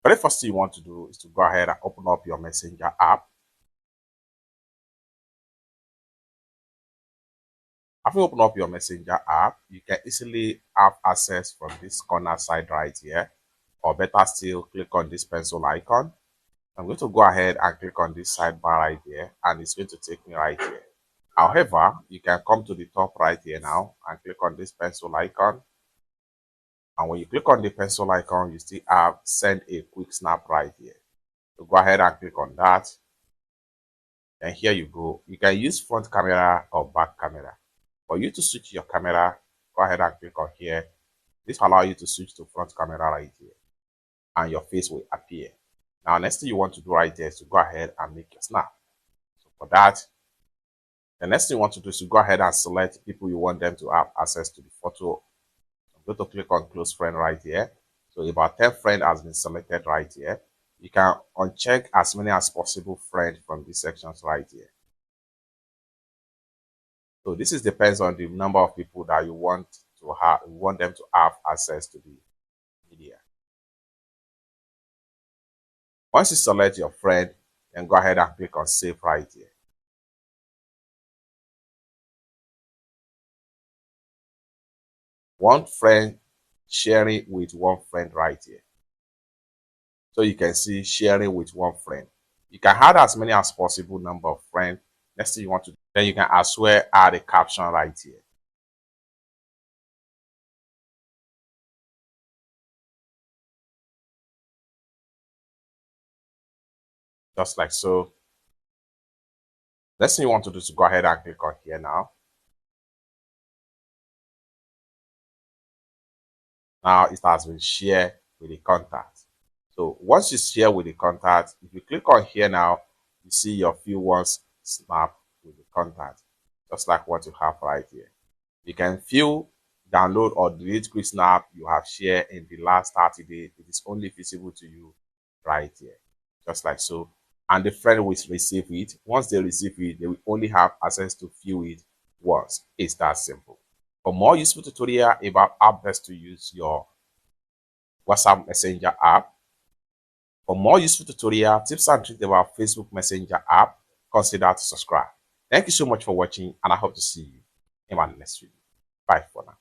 Very first thing you want to do is to go ahead and open up your Messenger app. After you open up your Messenger app, you can easily have access from this corner side right here, or better still, click on this pencil icon. I'm going to go ahead and click on this sidebar right here, and it's going to take me right here. However, you can come to the top right here now and click on this pencil icon. And when you click on the pencil icon, you still have send a quick snap right here. So go ahead and click on that. And here you go. You can use front camera or back camera. For you to switch your camera, go ahead and click on here. This will allow you to switch to front camera right here, and your face will appear. Now, next thing you want to do right there is to go ahead and make your snap. So for that, the next thing you want to do is to go ahead and select people you want them to have access to the photo. I'm going to click on close friend right here. So about 10 friend has been selected right here. You can uncheck as many as possible friends from these sections right here. So this is depends on the number of people that you want to have, you want them to have access to the media. Once you select your friend, then go ahead and click on save right here. One friend sharing with one friend right here. So you can see sharing with one friend. You can add as many as possible number of friends. Next thing you want to do, then you can as well add a caption right here. Just like so. Next thing you want to do is to go ahead and click on here now. Now it has been shared with the contact. So once you share with the contact, if you click on here now, you see your few ones snap with the contact, just like what you have right here. You can view, download, or delete Quicksnap you have shared in the last 30 days. It is only visible to you right here, just like so. And the friend will receive it. Once they receive it, they will only have access to view it once. It's that simple. For more useful tutorial about how best to use your WhatsApp Messenger app, for more useful tutorial, tips and tricks about Facebook Messenger app, consider to subscribe. Thank you so much for watching, and I hope to see you in my next video. Bye for now.